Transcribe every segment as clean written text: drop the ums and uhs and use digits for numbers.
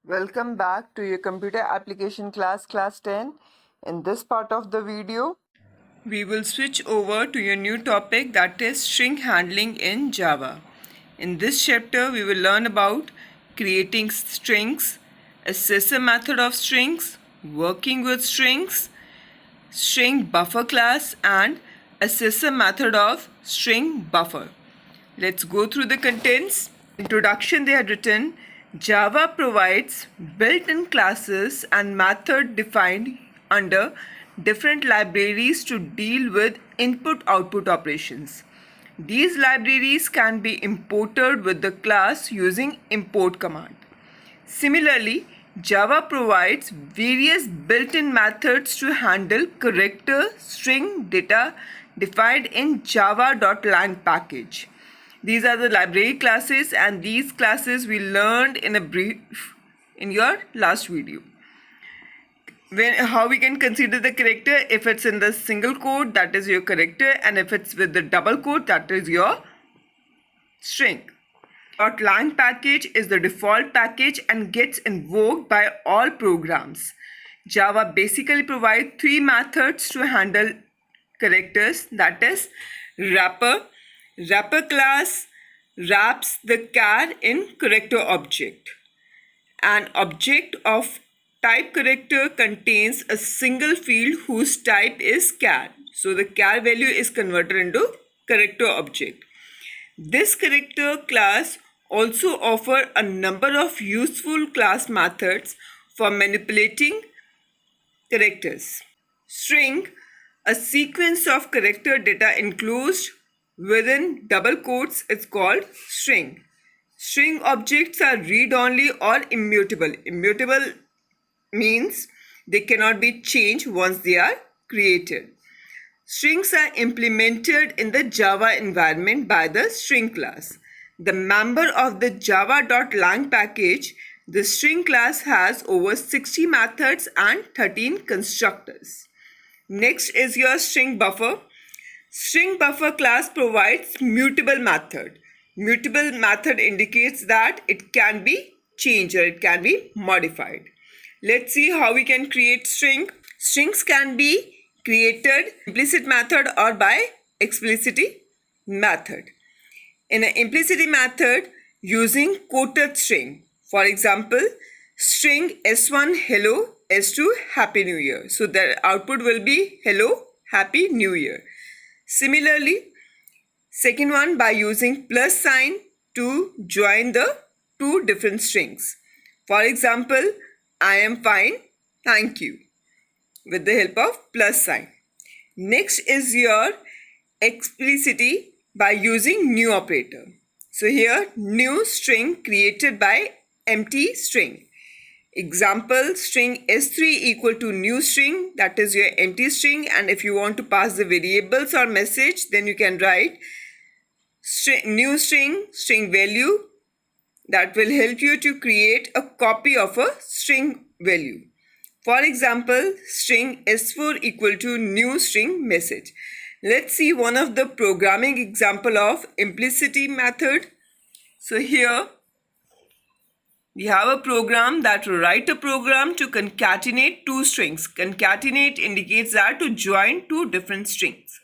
Welcome back to your computer application class 10. In this part of the video, we will switch over to your new topic, that is string handling in Java. In this chapter, we will learn about creating strings, assessor method of strings, working with strings, string buffer class, and assessor method of string buffer. Let's go through the contents. Introduction, they had written, Java provides built-in classes and method defined under different libraries to deal with input-output operations. These libraries can be imported with the class using import command. Similarly, Java provides various built-in methods to handle character string data defined in java.lang package. These are the library classes, and these classes we learned in a brief in your last video. How we can consider the character: if it's in the single quote, that is your character, and if it's with the double quote, that is your string. .lang package is the default package and gets invoked by all programs. Java basically provides three methods to handle characters, that is wrapper. Wrapper class wraps the char in character object. An object of type character contains a single field whose type is char. So the char value is converted into character object. This character class also offers a number of useful class methods for manipulating characters. String, a sequence of character data enclosed within double quotes, is called string. String objects are read-only or immutable. Immutable means they cannot be changed once they are created. Strings are implemented in the Java environment by the string class. The member of the java.lang package, the string class has over 60 methods and 13 constructors. Next is your string buffer. String buffer class provides mutable method. Mutable method indicates that it can be changed or it can be modified. Let's see how we can create string. Strings can be created implicit method or by explicit method. In an implicit method, using quoted string. For example, string S1 hello, S2 happy new year. So the output will be hello, happy new year. Similarly, second one, by using plus sign to join the two different strings. For example, I am fine, thank you, with the help of plus sign. Next is your explicit by using new operator. So here, new string created by empty string. Example, string S3 equal to new string, that is your empty string, and if you want to pass the variables or message, then you can write new string, string value. That will help you to create a copy of a string value. For example, string S4 equal to new string message. Let's see one of the programming example of implicit method. So here we have a program that will write a program to concatenate two strings. Concatenate indicates that to join two different strings.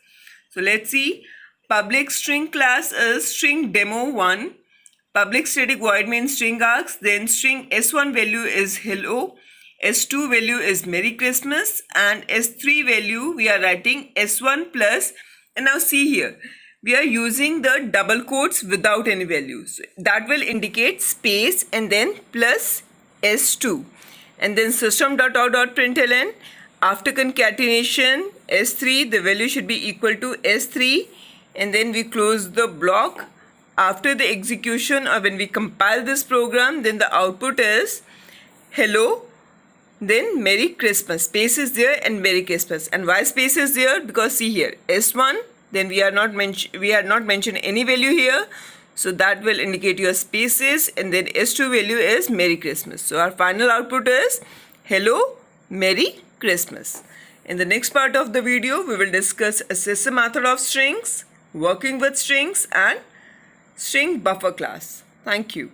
So let's see. Public string class is string demo1. Public static void main string args. Then string S1 value is hello. S2 value is Merry Christmas. And S3 value we are writing S1 plus. And now see here, we are using the double quotes without any values. That will indicate space and then plus S2. And then system.out.println, after concatenation S3, the value should be equal to S3. And then we close the block. After the execution or when we compile this program, then the output is hello, then Merry Christmas. Space is there and Merry Christmas. And why space is there? Because see here, S1, then we had not mentioned any value here. So that will indicate your spaces, and then S2 value is Merry Christmas. So our final output is hello, Merry Christmas. In the next part of the video, we will discuss assessor method of strings, working with strings, and string buffer class. Thank you.